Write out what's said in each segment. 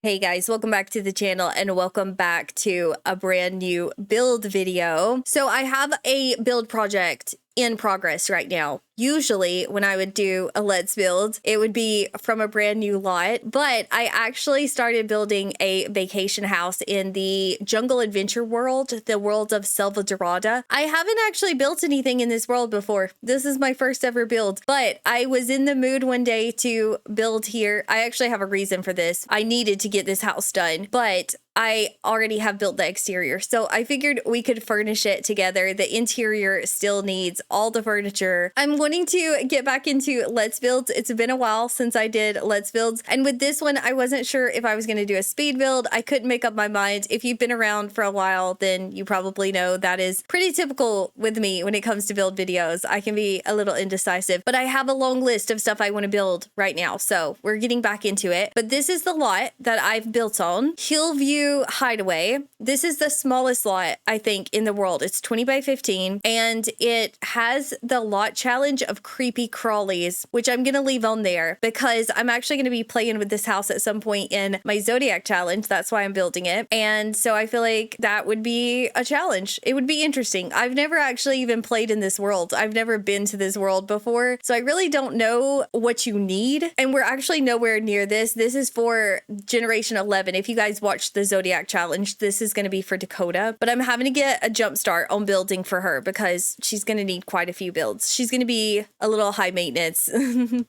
Hey guys, welcome back to the channel and welcome back to a brand new build video. So I have a build project in progress right now. Usually when I would do a let's build, it would be from a brand new lot, but I actually started building a vacation house in the jungle adventure world, the world of Selvadorada. I haven't actually built anything in this world before. This is my first ever build, but I was in the mood one day to build here. I actually have a reason for this. I needed to get this house done, but I already have built the exterior, so I figured we could furnish it together. The interior still needs all the furniture. I'm wanting to get back into Let's Builds. It's been a while since I did Let's Builds, and with this one, I wasn't sure if I was going to do a speed build. I couldn't make up my mind. If you've been around for a while, then you probably know that is pretty typical with me when it comes to build videos. I can be a little indecisive, but I have a long list of stuff I want to build right now, so we're getting back into it. But this is the lot that I've built on. Hillview Hideaway. This is the smallest lot, I think, in the world. It's 20 by 15, and it has the lot challenge of creepy crawlies, which I'm going to leave on there because I'm actually going to be playing with this house at some point in my Zodiac challenge. That's why I'm building it. And so I feel like that would be a challenge. It would be interesting. I've never actually even played in this world. I've never been to this world before, so I really don't know what you need. And we're actually nowhere near this. This is for Generation 11. If you guys watched the Zodiac challenge, this is going to be for Dakota, but I'm having to get a jump start on building for her because she's going to need quite a few builds. She's going to be a little high maintenance.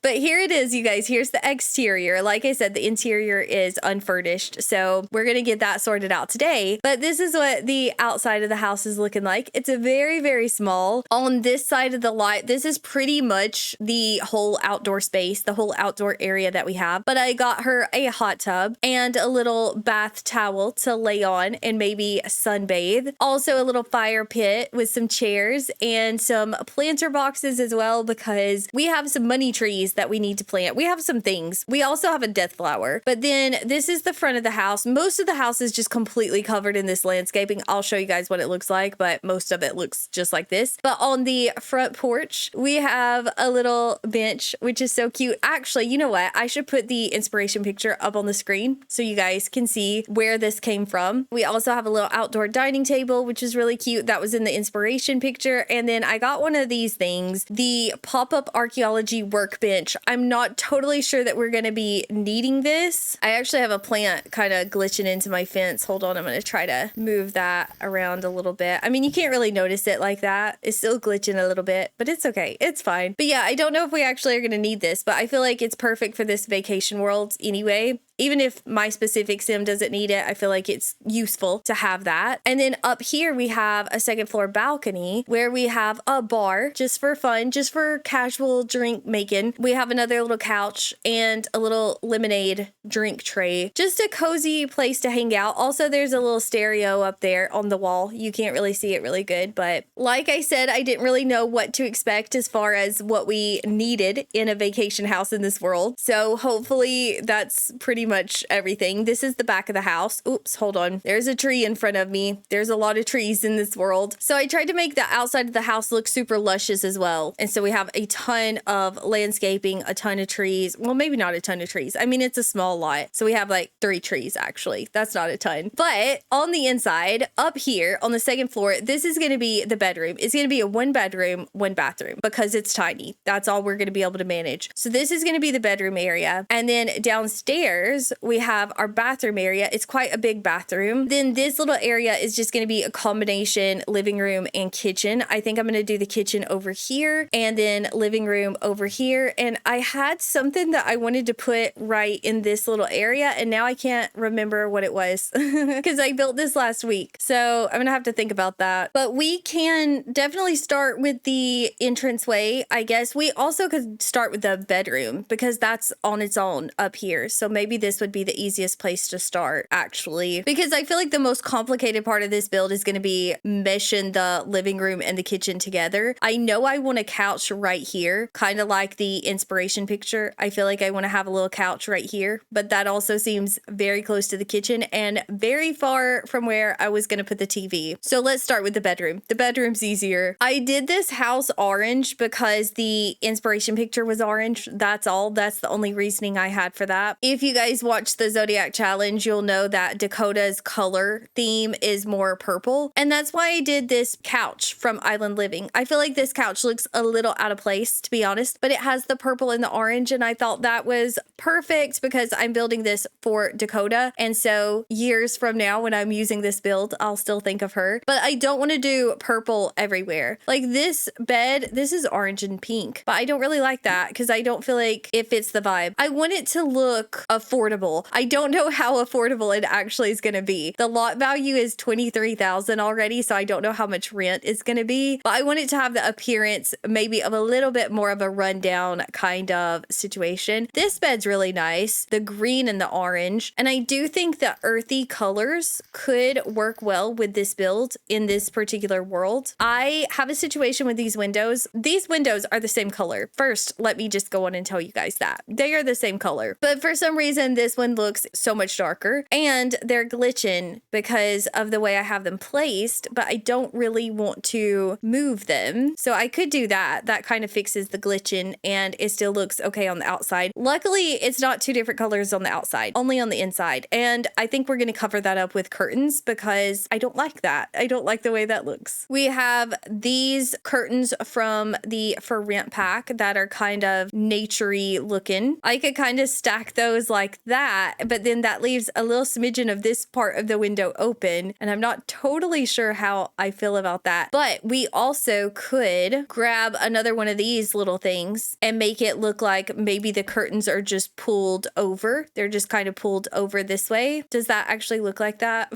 But here it is, you guys. Here's the exterior. Like I said, the interior is unfurnished, so we're going to get that sorted out today. But this is what the outside of the house is looking like. It's a very, very small. On this side of the lot, this is pretty much the whole outdoor space, the whole outdoor area that we have. But I got her a hot tub and a little bath towel to lay on and maybe sunbathe. Also a little fire pit with some chairs and some planter boxes as well, because we have some money trees that we need to plant. We have some things. We also have a death flower. But then this is the front of the house. Most of the house is just completely covered in this landscaping. I'll show you guys what it looks like, but most of it looks just like this. But on the front porch, we have a little bench, which is so cute. Actually, you know what? I should put the inspiration picture up on the screen so you guys can see where this came from. We also have a little outdoor dining table, which is really cute. That was in the inspiration picture. And then I got one of these things, the pop-up archaeology workbench. I'm not totally sure that we're going to be needing this. I actually have a plant kind of glitching into my fence. Hold on, I'm going to try to move that around a little bit. I mean, you can't really notice it like that. It's still glitching a little bit, but it's okay. It's fine. But yeah, I don't know if we actually are going to need this, but I feel like it's perfect for this vacation world anyway. Even if my specific sim doesn't need it, I feel like it's useful to have that. And then up here, we have a second floor balcony where we have a bar just for fun, just for casual drink making. We have another little couch and a little lemonade drink tray. Just a cozy place to hang out. Also, there's a little stereo up there on the wall. You can't really see it really good, but like I said, I didn't really know what to expect as far as what we needed in a vacation house in this world. So hopefully that's pretty much everything. This is the back of the house. Oops, hold on. There's a tree in front of me. There's a lot of trees in this world. So I tried to make the outside of the house look super luscious as well. And so we have a ton of landscaping, a ton of trees. Well, maybe not a ton of trees. I mean, it's a small lot. So we have like 3 trees actually. That's not a ton. But on the inside, up here on the second floor, this is going to be the bedroom. It's going to be a 1 bedroom, 1 bathroom because it's tiny. That's all we're going to be able to manage. So this is going to be the bedroom area. And then downstairs, we have our bathroom area. It's quite a big bathroom. Then this little area is just going to be a combination living room and kitchen. I think I'm going to do the kitchen over here and then living room over here. And I had something that I wanted to put right in this little area, and now I can't remember what it was because I built this last week. So I'm going to have to think about that. But we can definitely start with the entranceway. I guess we also could start with the bedroom because that's on its own up here. So maybe this would be the easiest place to start, actually, because I feel like the most complicated part of this build is going to be meshing the living room and the kitchen together. I know I want a couch right here, kind of like the inspiration picture. I feel like I want to have a little couch right here, but that also seems very close to the kitchen and very far from where I was going to put the TV. So let's start with the bedroom. The bedroom's easier. I did this house orange because the inspiration picture was orange. That's all. That's the only reasoning I had for that. If you guys guys watch the Zodiac Challenge, you'll know that Dakota's color theme is more purple. And that's why I did this couch from Island Living. I feel like this couch looks a little out of place, to be honest, but it has the purple and the orange. And I thought that was perfect because I'm building this for Dakota. And so years from now, when I'm using this build, I'll still think of her. But I don't want to do purple everywhere. Like this bed, this is orange and pink, but I don't really like that because I don't feel like it fits the vibe. I want it to look affordable. I don't know how affordable it actually is going to be. The lot value is $23,000 already, so I don't know how much rent is going to be, but I want it to have the appearance maybe of a little bit more of a rundown kind of situation. This bed's really nice, the green and the orange, and I do think the earthy colors could work well with this build in this particular world. I have a situation with these windows. These windows are the same color. First, let me just go on and tell you guys that. They are the same color, but for some reason, this one looks so much darker and they're glitching because of the way I have them placed, but I don't really want to move them. So I could do that. That kind of fixes the glitching and it still looks okay on the outside. Luckily, it's not two different colors on the outside, only on the inside. And I think we're going to cover that up with curtains because I don't like that. I don't like the way that looks. We have these curtains from the For Rent pack that are kind of naturey looking. I could kind of stack those like that, but then that leaves a little smidgen of this part of the window open. And I'm not totally sure how I feel about that. But we also could grab another one of these little things and make it look like maybe the curtains are just pulled over. They're just kind of pulled over this way. Does that actually look like that?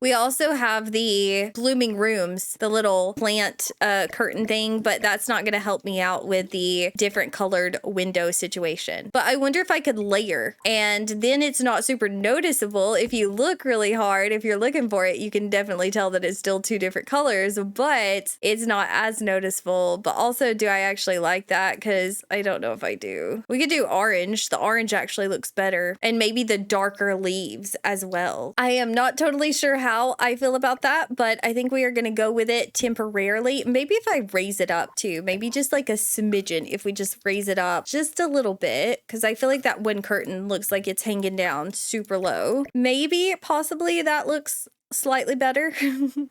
We also have the blooming rooms, the little plant curtain thing, but that's not going to help me out with the different colored window situation. But I wonder if I could layer, and then it's not super noticeable. If you look really hard, if you're looking for it, you can definitely tell that it's still two different colors, but it's not as noticeable. But also, do I actually like that? Because I don't know if I do. We could do orange. The orange actually looks better, and maybe the darker leaves as well. I am not totally sure how I feel about that, but I think we are going to go with it temporarily. Maybe if I raise it up too, maybe just like a smidgen, if we just raise it up just a little bit, because I feel like that one curtain looks like it's hanging down super low. Maybe possibly that looks slightly better.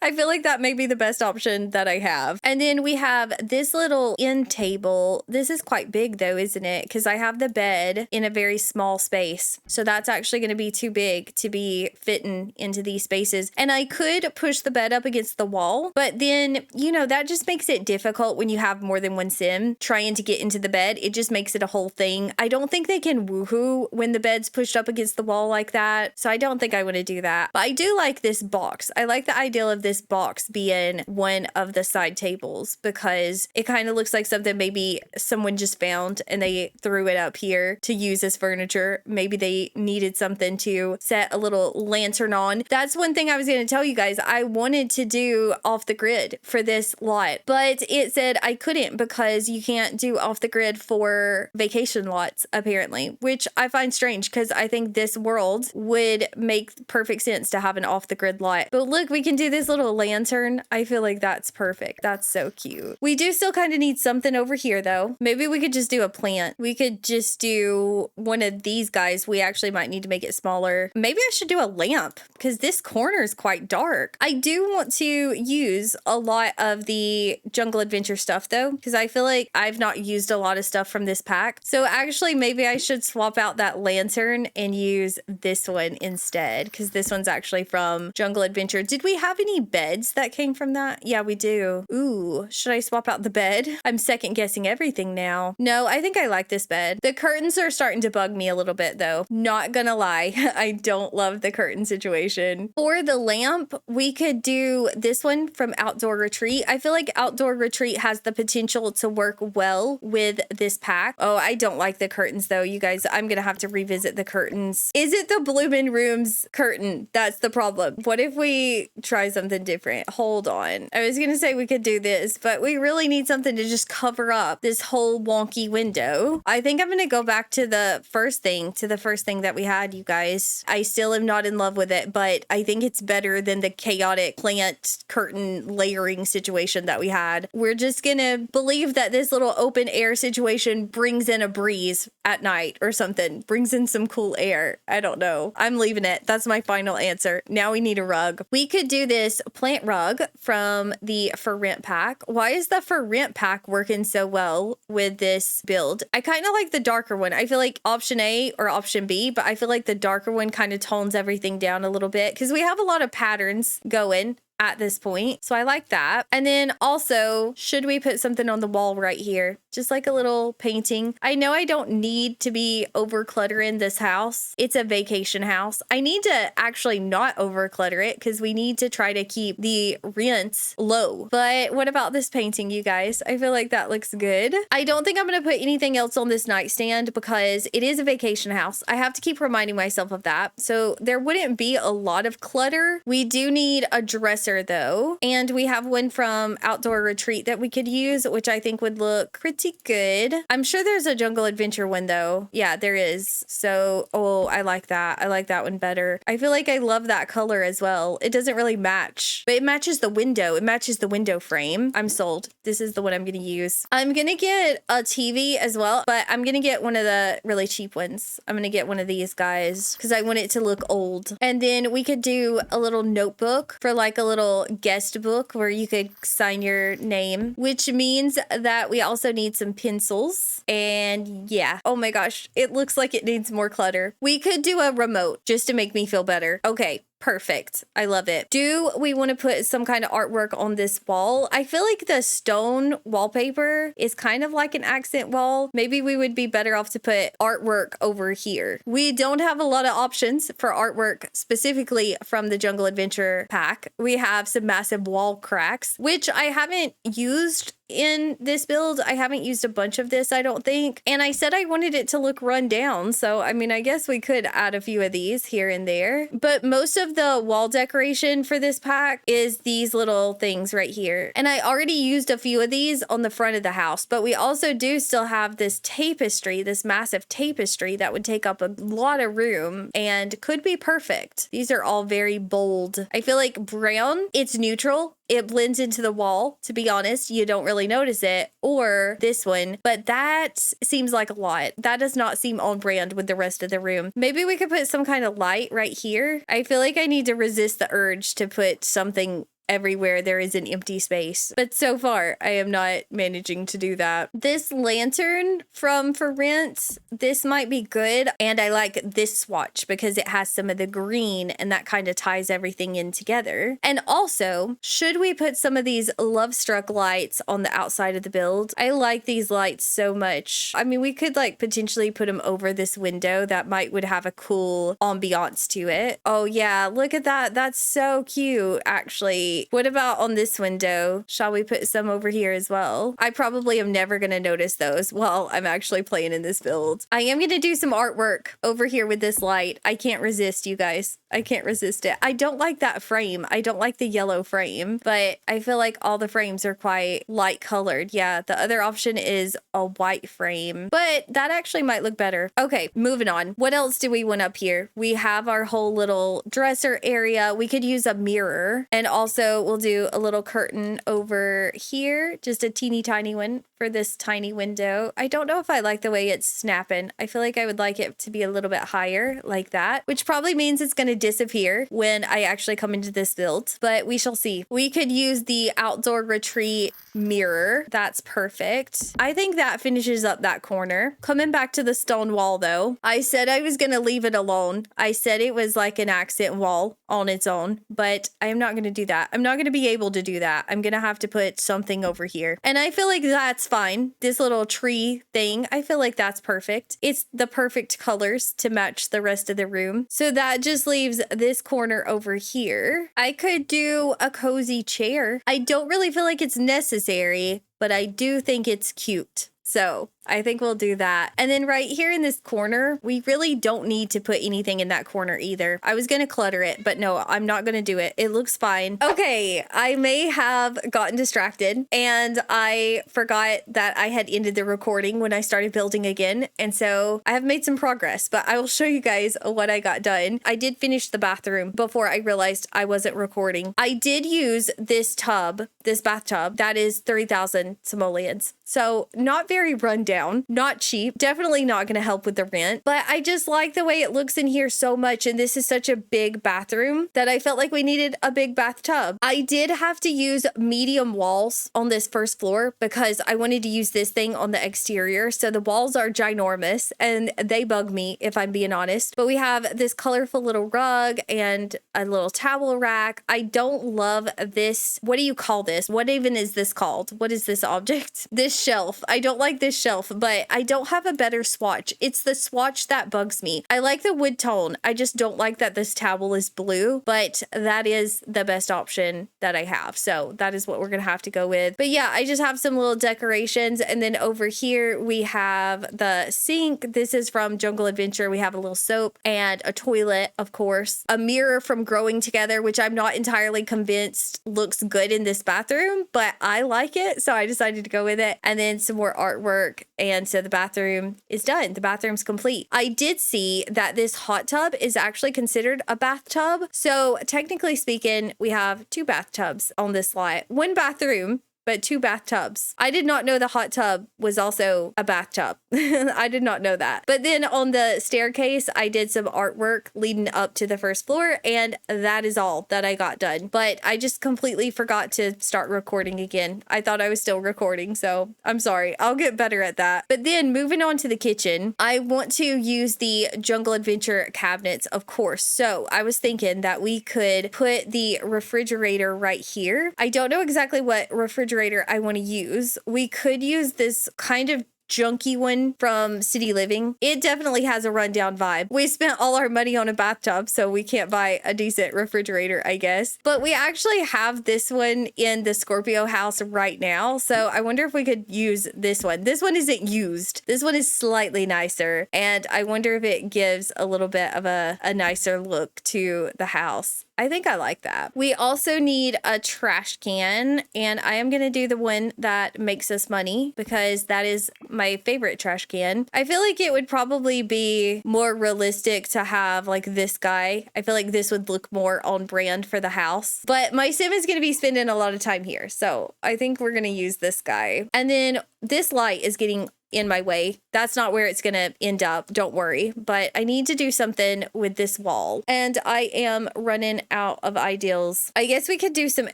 I feel like that may be the best option that I have. And then we have this little end table. This is quite big though, isn't it? Because I have the bed in a very small space. So that's actually going to be too big to be fitting into these spaces. And I could push the bed up against the wall, but then, you know, that just makes it difficult when you have more than one sim trying to get into the bed. It just makes it a whole thing. I don't think they can woohoo when the bed's pushed up against the wall like that. So I don't think I want to do that. But I do like this box. I like the idea of this box being one of the side tables because it kind of looks like something maybe someone just found and they threw it up here to use as furniture. Maybe they needed something to set a little lantern on. That's one thing I was going to tell you guys. I wanted to do off the grid for this lot, but it said I couldn't because you can't do off the grid for vacation lots apparently, which I find strange because I think this world would make perfect sense to have an off the grid lot. But look, we can do this little lantern. I feel like that's perfect. That's so cute. We do still kind of need something over here though. Maybe we could just do a plant. We could just do one of these guys. We actually might need to make it smaller. Maybe I should do a lamp because this corner is quite dark. I do want to use a lot of the Jungle Adventure stuff though, because I feel like I've not used a lot of stuff from this pack. So actually maybe I should swap out that lantern and use this one instead, because this one's actually from Jungle Adventure. Did we have any beds that came from that? Yeah, we do. Ooh, should I swap out the bed? I'm second guessing everything now. No, I think I like this bed. The curtains are starting to bug me a little bit though. Not gonna lie. I don't love the curtain situation. For the lamp, we could do this one from Outdoor Retreat. I feel like Outdoor Retreat has the potential to work well with this pack. Oh, I don't like the curtains though, you guys. I'm gonna have to revisit the curtains. Is it the Bloomin' Rooms curtain? That's the problem. what if we try something different? Hold on. I was gonna say we could do this, but we really need something to just cover up this whole wonky window. I think I'm gonna go back to the first thing that we had, you guys. I still am not in love with it, but I think it's better than the chaotic plant curtain layering situation that we had. We're just gonna believe that this little open air situation brings in a breeze at night or something, brings in some cool air. I don't know. I'm leaving it. That's my final answer. Now we need a rug. We could do this plant rug from the for rent pack. Why is the for rent pack working so well with this build? I kind of like the darker one. I feel like option A or option B, but I feel like the darker one kind of tones everything down a little bit because we have a lot of patterns going at this point. So I like that. And then also, should we put something on the wall right here? Just like a little painting. I know I don't need to be over cluttering this house. It's a vacation house. I need to actually not over clutter it because we need to try to keep the rents low. But what about this painting, you guys? I feel like that looks good. I don't think I'm going to put anything else on this nightstand because it is a vacation house. I have to keep reminding myself of that. So there wouldn't be a lot of clutter. We do need a dresser though, and we have one from Outdoor Retreat that we could use, which I think would look pretty good. I'm sure there's a Jungle Adventure one though. Yeah, there is. So, oh, I like that. I like that one better. I feel like I love that color as well. It doesn't really match, but it matches the window. It matches the window frame. I'm sold. This is the one I'm going to use. I'm going to get a TV as well, but I'm going to get one of the really cheap ones. I'm going to get one of these guys because I want it to look old. And then we could do a little notebook for like a little guest book where you could sign your name, which means that we also need some pencils. And yeah, oh my gosh, it looks like it needs more clutter. We could do a remote just to make me feel better. Okay. Perfect. I love it. Do we want to put some kind of artwork on this wall? I feel like the stone wallpaper is kind of like an accent wall. Maybe we would be better off to put artwork over here. We don't have a lot of options for artwork specifically from the Jungle Adventure pack. We have some massive wall cracks, which I haven't used in this build. I haven't used a bunch of this, I don't think. And I said I wanted it to look run down. So, I mean, I guess we could add a few of these here and there. But most of the wall decoration for this pack is these little things right here. And I already used a few of these on the front of the house. But we also do still have this tapestry, this massive tapestry that would take up a lot of room and could be perfect. These are all very bold. I feel like brown, it's neutral. It blends into the wall. To be honest, you don't really notice it. Or this one, but that seems like a lot. That does not seem on brand with the rest of the room. Maybe we could put some kind of light right here. I feel like I need to resist the urge to put something everywhere there is an empty space. But so far, I am not managing to do that. This lantern from For Rent, this might be good. And I like this swatch because it has some of the green and that kind of ties everything in together. And also, should we put some of these Love Struck lights on the outside of the build? I like these lights so much. I mean, we could like potentially put them over this window. That would have a cool ambiance to it. Oh yeah, look at that. That's so cute, actually. What about on this window? Shall we put some over here as well? I probably am never going to notice those while I'm actually playing in this build. I am going to do some artwork over here with this light. I can't resist, you guys. I can't resist it. I don't like that frame. I don't like the yellow frame, but I feel like all the frames are quite light colored. Yeah, the other option is a white frame, but that actually might look better. Okay, moving on. What else do we want up here? We have our whole little dresser area. We could use a mirror, and also we'll do a little curtain over here, just a teeny tiny one for this tiny window. I don't know if I like the way it's snapping. I feel like I would like it to be a little bit higher like that, which probably means it's going to disappear when I actually come into this build, but we shall see. We could use the Outdoor Retreat mirror. That's perfect. I think that finishes up that corner. Coming back to the stone wall though, I said I was going to leave it alone. I said it was like an accent wall on its own, but I am not going to do that. I'm not going to be able to do that. I'm going to have to put something over here. And I feel like that's fine. This little tree thing, I feel like that's perfect. It's the perfect colors to match the rest of the room. So that just leaves this corner over here. I could do a cozy chair. I don't really feel like it's necessary, but I do think it's cute. So I think we'll do that. And then right here in this corner, we really don't need to put anything in that corner either. I was going to clutter it, but no, I'm not going to do it. It looks fine. Okay, I may have gotten distracted and I forgot that I had ended the recording when I started building again. And so I have made some progress, but I will show you guys what I got done. I did finish the bathroom before I realized I wasn't recording. I did use this tub, this bathtub, that is 3,000 simoleons. So not very rundown, not cheap, definitely not going to help with the rent, but I just like the way it looks in here so much. And this is such a big bathroom that I felt like we needed a big bathtub. I did have to use medium walls on this first floor because I wanted to use this thing on the exterior. So the walls are ginormous and they bug me if I'm being honest. But we have this colorful little rug and a little towel rack. I don't love this. What do you call this? What even is this called? What is this object? This shelf. I don't like this shelf, but I don't have a better swatch. It's the swatch that bugs me. I like the wood tone. I just don't like that this towel is blue, but that is the best option that I have. So that is what we're going to have to go with. But yeah, I just have some little decorations. And then over here, we have the sink. This is from Jungle Adventure. We have a little soap and a toilet, of course, a mirror from Growing Together, which I'm not entirely convinced looks good in this bathroom, but I like it. So I decided to go with it. And then some more artwork. And so the bathroom is done. The bathroom's complete. I did see that this hot tub is actually considered a bathtub. So technically speaking, we have 2 bathtubs on this lot. 1 bathroom, but 2 bathtubs. I did not know the hot tub was also a bathtub. I did not know that. But then on the staircase, I did some artwork leading up to the first floor, and that is all that I got done. But I just completely forgot to start recording again. I thought I was still recording, so I'm sorry. I'll get better at that. But then moving on to the kitchen, I want to use the Jungle Adventure cabinets, of course. So I was thinking that we could put the refrigerator right here. I don't know exactly what refrigerator I want to use. We could use this kind of junky one from City Living. It definitely has a rundown vibe. We spent all our money on a bathtub, so we can't buy a decent refrigerator, I guess. But we actually have this one in the Scorpio house right now. So I wonder if we could use this one. This one isn't used. This one is slightly nicer. And I wonder if it gives a little bit of a nicer look to the house. I think I like that. We also need a trash can, and I am going to do the one that makes us money because that is my favorite trash can. I feel like it would probably be more realistic to have like this guy. I feel like this would look more on brand for the house, but my sim is going to be spending a lot of time here. So I think we're going to use this guy. And then this light is getting in my way. That's not where it's gonna end up, don't worry, but I need to do something with this wall and I am running out of ideals. I guess we could do some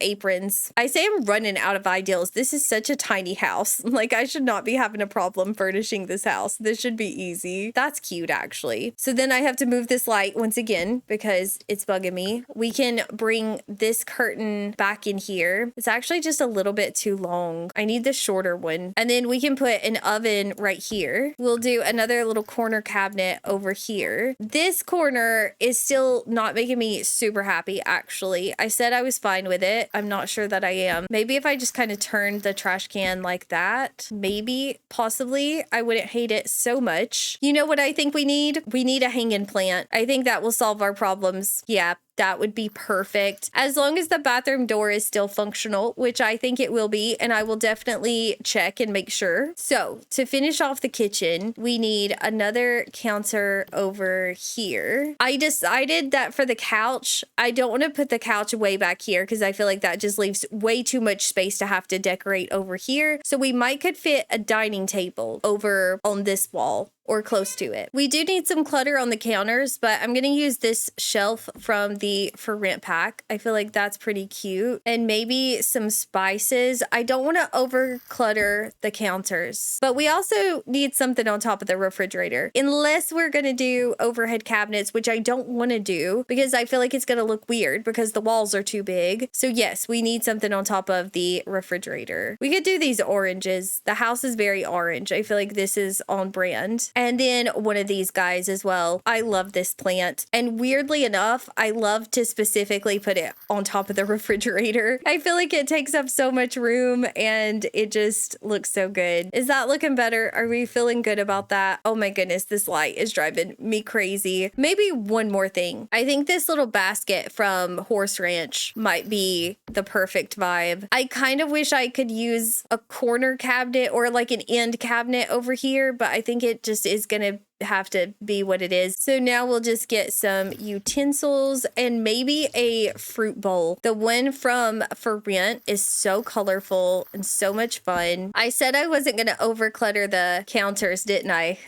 aprons. I say I'm running out of ideals. This is such a tiny house. Like I should not be having a problem furnishing this house. This should be easy. That's cute actually. So then I have to move this light once again because it's bugging me. We can bring this curtain back in here. It's actually just a little bit too long. I need the shorter one. And then we can put an oven right here. We'll do another little corner cabinet over here. This corner is still not making me super happy, actually. I said I was fine with it. I'm not sure that I am. Maybe if I just kind of turned the trash can like that, maybe, possibly, I wouldn't hate it so much. You know what I think we need? We need a hanging plant. I think that will solve our problems. Yeah. That would be perfect. As long as the bathroom door is still functional, which I think it will be, and I will definitely check and make sure. So to finish off the kitchen, we need another counter over here. I decided that for the couch, I don't want to put the couch way back here because I feel like that just leaves way too much space to have to decorate over here. So we might could fit a dining table over on this wall or close to it. We do need some clutter on the counters, but I'm going to use this shelf from the For Rent pack. I feel like that's pretty cute. And maybe some spices. I don't want to over clutter the counters, but we also need something on top of the refrigerator unless we're going to do overhead cabinets, which I don't want to do because I feel like it's going to look weird because the walls are too big. So yes, we need something on top of the refrigerator. We could do these oranges. The house is very orange. I feel like this is on brand. And then one of these guys as well. I love this plant. And weirdly enough, I love to specifically put it on top of the refrigerator. I feel like it takes up so much room and it just looks so good. Is that looking better? Are we feeling good about that? Oh my goodness, this light is driving me crazy. Maybe one more thing. I think this little basket from Horse Ranch might be the perfect vibe. I kind of wish I could use a corner cabinet or like an end cabinet over here, but I think it just is gonna have to be what it is. So now we'll just get some utensils and maybe a fruit bowl. The one from For Rent is so colorful and so much fun. I said I wasn't going to over clutter the counters, didn't I?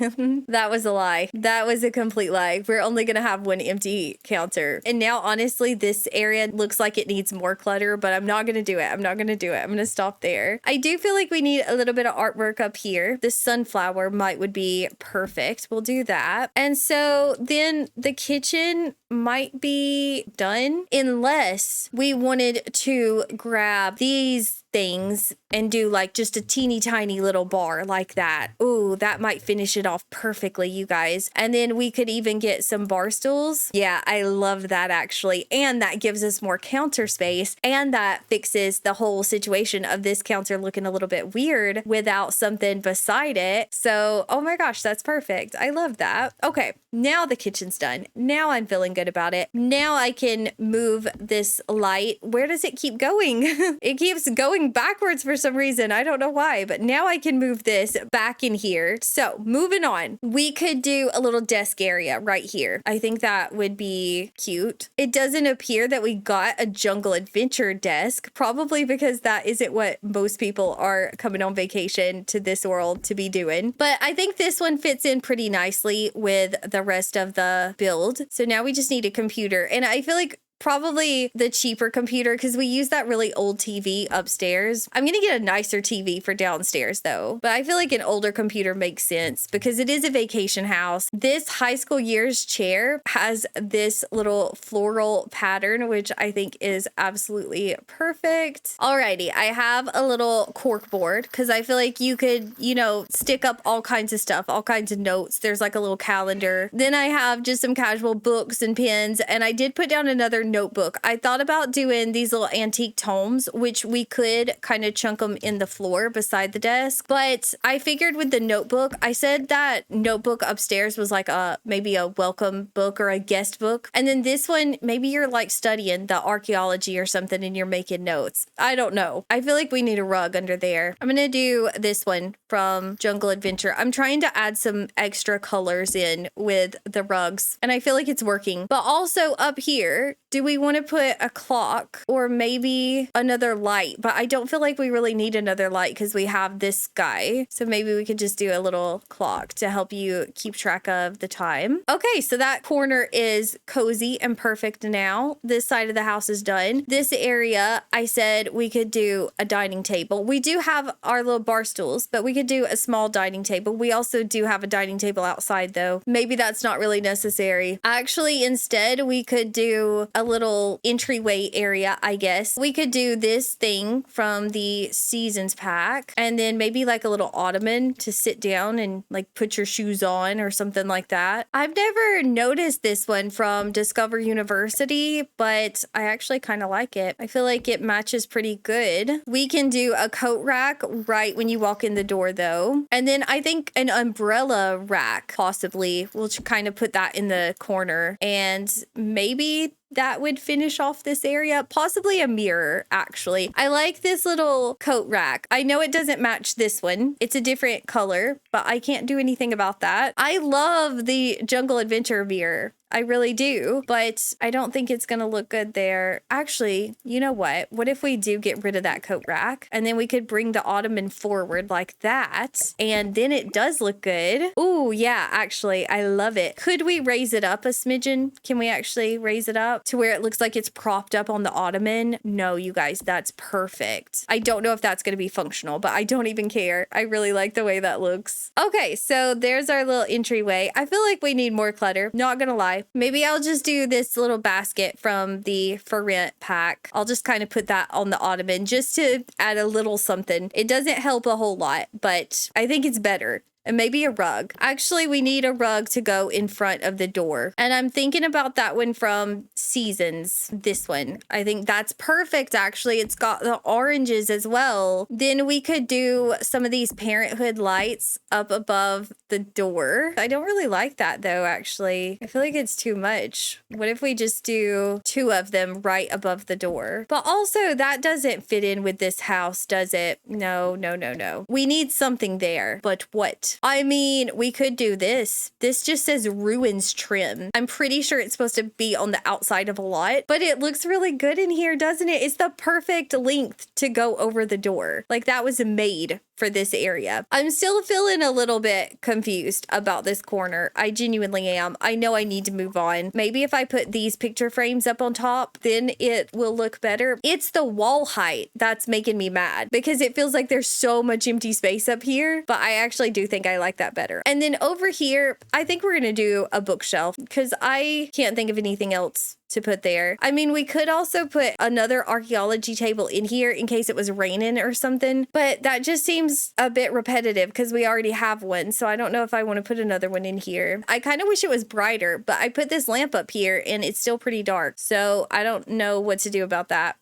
That was a lie. That was a complete lie. We're only going to have one empty counter. And now honestly, this area looks like it needs more clutter, but I'm not going to do it. I'm not going to do it. I'm going to stop there. I do feel like we need a little bit of artwork up here. The sunflower would be perfect. We'll do that. And so then the kitchen might be done unless we wanted to grab these things and do like just a teeny tiny little bar like that. Ooh, that might finish it off perfectly, you guys. And then we could even get some bar stools. Yeah, I love that actually. And that gives us more counter space and that fixes the whole situation of this counter looking a little bit weird without something beside it. So, oh my gosh, that's perfect. I love that. Okay, now the kitchen's done. Now I'm feeling good about it. Now I can move this light. Where does it keep going? It keeps going backwards for some reason. I don't know why, but now I can move this back in here. So moving on, we could do a little desk area right here. I think that would be cute. It doesn't appear that we got a jungle adventure desk, probably because that isn't what most people are coming on vacation to this world to be doing. But I think this one fits in pretty nicely with the rest of the build. So now we just need a computer. And I feel like probably the cheaper computer because we use that really old TV upstairs. I'm gonna get a nicer TV for downstairs though, but I feel like an older computer makes sense because it is a vacation house. This high school years chair has this little floral pattern, which I think is absolutely perfect. Alrighty, I have a little cork board because I feel like you could, you know, stick up all kinds of stuff, all kinds of notes. There's like a little calendar. Then I have just some casual books and pens, and I did put down another notebook. I thought about doing these little antique tomes, which we could kind of chunk them in the floor beside the desk. But I figured with the notebook, I said that notebook upstairs was like maybe a welcome book or a guest book. And then this one, maybe you're like studying the archaeology or something and you're making notes. I don't know. I feel like we need a rug under there. I'm going to do this one from Jungle Adventure. I'm trying to add some extra colors in with the rugs and I feel like it's working. But also up here, do we want to put a clock or maybe another light? But I don't feel like we really need another light because we have this guy. So maybe we could just do a little clock to help you keep track of the time. Okay, so that corner is cozy and perfect now. This side of the house is done. This area, I said we could do a dining table. We do have our little bar stools, but we could do a small dining table. We also do have a dining table outside though. Maybe that's not really necessary. Actually, instead, we could do a little entryway area, I guess. We could do this thing from the seasons pack and then maybe like a little ottoman to sit down and like put your shoes on or something like that. I've never noticed this one from Discover University, but I actually kind of like it. I feel like it matches pretty good. We can do a coat rack right when you walk in the door though. And then I think an umbrella rack possibly. We'll kind of put that in the corner and maybe that would finish off this area. Possibly a mirror, actually. I like this little coat rack. I know it doesn't match this one. It's a different color, but I can't do anything about that. I love the Jungle Adventure mirror. I really do, but I don't think it's gonna look good there. Actually, you know what? What if we do get rid of that coat rack and then we could bring the ottoman forward like that and then it does look good. Ooh, yeah, actually, I love it. Could we raise it up a smidgen? Can we actually raise it up to where it looks like it's propped up on the ottoman? No, you guys, that's perfect. I don't know if that's gonna be functional, but I don't even care. I really like the way that looks. Okay, so there's our little entryway. I feel like we need more clutter, not gonna lie. Maybe I'll just do this little basket from the For Rent pack. I'll just kind of put that on the ottoman just to add a little something. It doesn't help a whole lot, but I think it's better. And maybe a rug. Actually, we need a rug to go in front of the door. And I'm thinking about that one from Seasons. This one. I think that's perfect, actually. It's got the oranges as well. Then we could do some of these Parenthood lights up above the door. I don't really like that, though, actually. I feel like it's too much. What if we just do 2 of them right above the door? But also, that doesn't fit in with this house, does it? No, no, no, no. We need something there. But what? I mean, we could do this. This just says ruins trim. I'm pretty sure it's supposed to be on the outside of a lot, but it looks really good in here, doesn't it? It's the perfect length to go over the door. Like that was made for this area. I'm still feeling a little bit confused about this corner. I genuinely am. I know I need to move on. Maybe if I put these picture frames up on top, then it will look better. It's the wall height that's making me mad because it feels like there's so much empty space up here, but I actually do think I like that better. And then over here, I think we're going to do a bookshelf because I can't think of anything else to put there. I mean, we could also put another archaeology table in here in case it was raining or something, but that just seems a bit repetitive because we already have one. So I don't know if I want to put another one in here. I kind of wish it was brighter, but I put this lamp up here and it's still pretty dark. So I don't know what to do about that.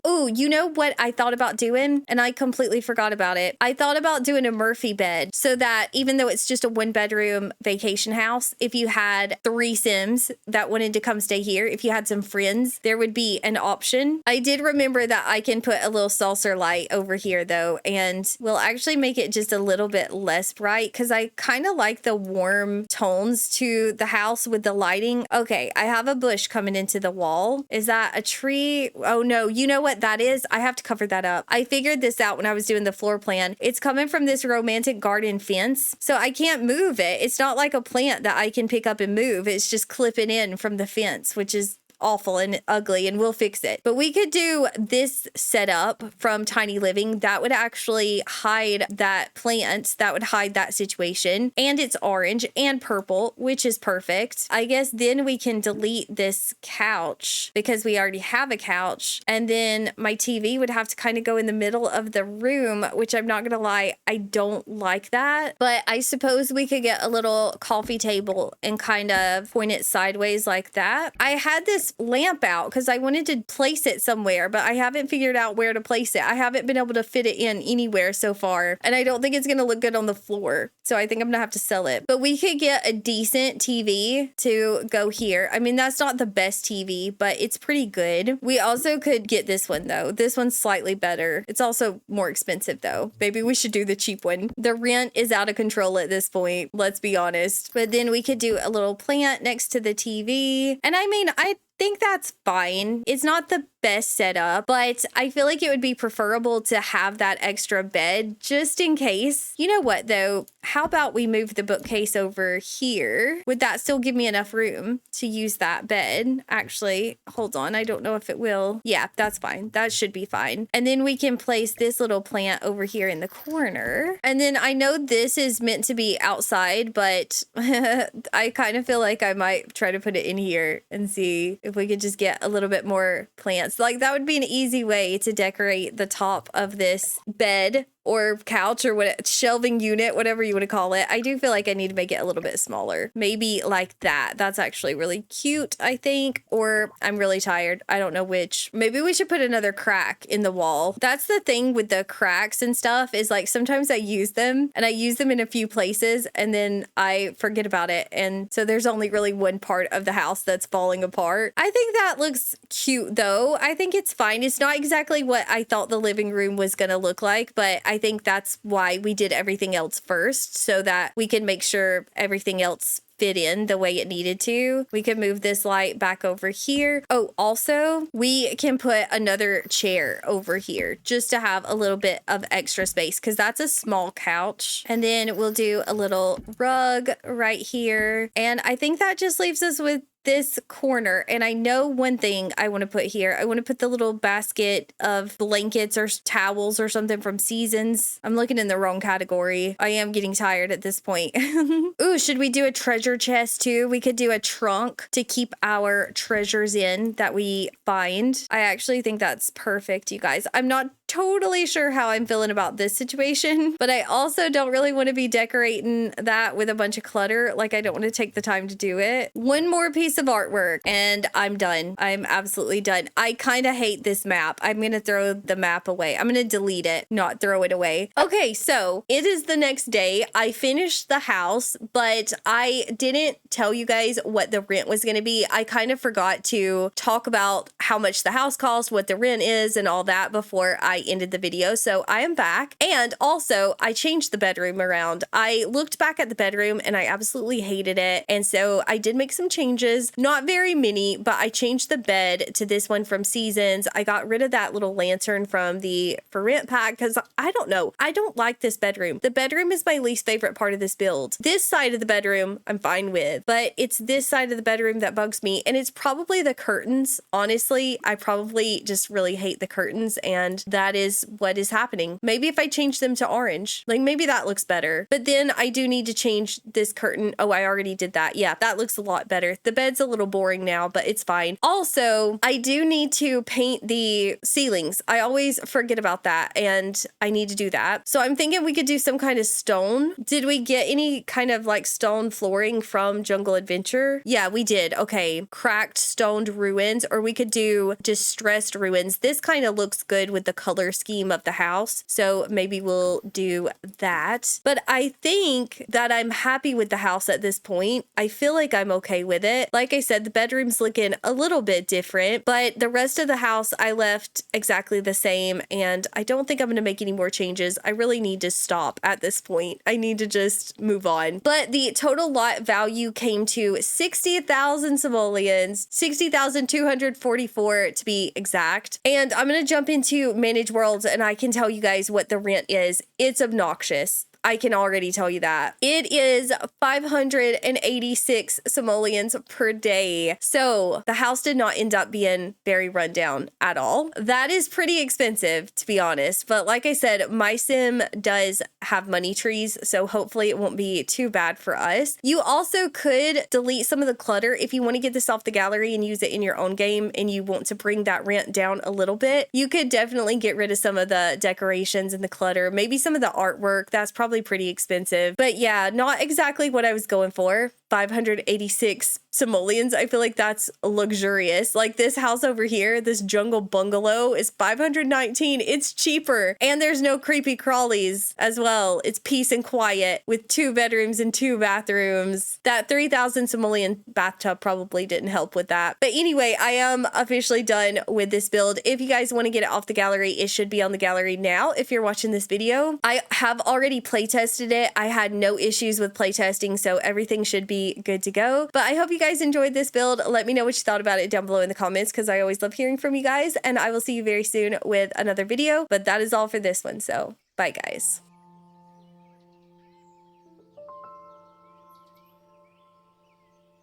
Oh, you know what I thought about doing? And I completely forgot about it. I thought about doing a Murphy bed so that even though it's just a 1-bedroom vacation house, if you had 3 Sims that wanted to come stay here, if you had some friends, there would be an option. I did remember that I can put a little saucer light over here though, and we'll actually make it just a little bit less bright because I kind of like the warm tones to the house with the lighting. Okay, I have a bush coming into the wall. Is that a tree? Oh no, you know what that is? I have to cover that up. I figured this out when I was doing the floor plan. It's coming from this romantic garden fence, so I can't move it. It's not like a plant that I can pick up and move. It's just clipping in from the fence, which is awful and ugly, and we'll fix it. But we could do this setup from Tiny Living that would actually hide that plant, that would hide that situation, and it's orange and purple, which is perfect. I guess then we can delete this couch because we already have a couch, and then my TV would have to kind of go in the middle of the room, which I'm not gonna lie, I don't like that. But I suppose we could get a little coffee table and kind of point it sideways like that. I had this lamp out because I wanted to place it somewhere, but I haven't figured out where to place it. I haven't been able to fit it in anywhere so far, and I don't think it's gonna look good on the floor, so I think I'm gonna have to sell it. But we could get a decent TV to go here. I mean, that's not the best TV, but it's pretty good. We also could get this one though. This one's slightly better. It's also more expensive though. Maybe we should do the cheap one. The rent is out of control at this point, let's be honest. But then we could do a little plant next to the TV. And I mean, I think that's fine. It's not the best setup, but I feel like it would be preferable to have that extra bed just in case. You know what though? How about we move the bookcase over here? Would that still give me enough room to use that bed? Actually, hold on. I don't know if it will. Yeah, that's fine. That should be fine. And then we can place this little plant over here in the corner. And then I know this is meant to be outside, but I kind of feel like I might try to put it in here and see if we could just get a little bit more plants. Like that would be an easy way to decorate the top of this bed or couch or what, shelving unit, whatever you want to call it. I do feel like I need to make it a little bit smaller. Maybe like that. That's actually really cute, I think. Or I'm really tired. I don't know which. Maybe we should put another crack in the wall. That's the thing with the cracks and stuff is like sometimes I use them and I use them in a few places and then I forget about it. And so there's only really one part of the house that's falling apart. I think that looks cute though. I think it's fine. It's not exactly what I thought the living room was going to look like, but I think that's why we did everything else first so that we can make sure everything else fit in the way it needed to. We could move this light back over here. Oh, also, we can put another chair over here just to have a little bit of extra space because that's a small couch. And then we'll do a little rug right here. And I think that just leaves us with this corner. And I know one thing I want to put here. I want to put the little basket of blankets or towels or something from Seasons. I'm looking in the wrong category. I am getting tired at this point. Ooh, should we do a treasure chest too? We could do a trunk to keep our treasures in that we find. I actually think that's perfect, you guys. I'm not totally sure how I'm feeling about this situation, but I also don't really want to be decorating that with a bunch of clutter. Like, I don't want to take the time to do it. One more piece of artwork and I'm done. I'm absolutely done. I kind of hate this map. I'm going to throw the map away. I'm going to delete it, not throw it away. Okay, so it is the next day. I finished the house, but I didn't tell you guys what the rent was going to be. I kind of forgot to talk about how much the house cost, what the rent is, and all that before I ended the video. So I am back. And also, I changed the bedroom around. I looked back at the bedroom and I absolutely hated it. And so I did make some changes, not very many, but I changed the bed to this one from Seasons. I got rid of that little lantern from the For Rent pack because I don't know. I don't like this bedroom. The bedroom is my least favorite part of this build. This side of the bedroom, I'm fine with, but it's this side of the bedroom that bugs me. And it's probably the curtains. Honestly, I probably just really hate the curtains, and that is what is happening. Maybe if I change them to orange, like maybe that looks better. But then I do need to change this curtain. Oh, I already did that. Yeah, that looks a lot better. The bed's a little boring now, but it's fine. Also, I do need to paint the ceilings. I always forget about that, and I need to do that. So I'm thinking we could do some kind of stone. Did we get any kind of like stone flooring from Jungle Adventure? Yeah, we did. Okay, cracked stoned ruins, or we could do distressed ruins. This kind of looks good with the color scheme of the house, so maybe we'll do that. But I think that I'm happy with the house at this point. I feel like I'm okay with it. Like I said, the bedroom's looking a little bit different, but the rest of the house I left exactly the same, and I don't think I'm going to make any more changes. I really need to stop at this point. I need to just move on. But the total lot value came to 60,000 simoleons, 60,244 to be exact. And I'm going to jump into Manage Worlds and I can tell you guys what the rent is. It's obnoxious. I can already tell you that. It is 586 simoleons per day. So the house did not end up being very rundown at all. That is pretty expensive, to be honest. But like I said, my sim does have money trees, so hopefully it won't be too bad for us. You also could delete some of the clutter if you want to get this off the gallery and use it in your own game and you want to bring that rent down a little bit. You could definitely get rid of some of the decorations and the clutter, maybe some of the artwork. That's probably pretty expensive. But yeah, not exactly what I was going for. 586 simoleons. I feel like that's luxurious. Like this house over here, this jungle bungalow is 519. It's cheaper. And there's no creepy crawlies as well. It's peace and quiet with 2 bedrooms and 2 bathrooms. That 3,000 simoleon bathtub probably didn't help with that. But anyway, I am officially done with this build. If you guys want to get it off the gallery, it should be on the gallery now if you're watching this video. I have already playtested it. I had no issues with playtesting, so everything should be good to go. But I hope you guys enjoyed this build. Let me know what you thought about it down below in the comments because I always love hearing from you guys, and I will see you very soon with another video. But that is all for this one, so bye guys.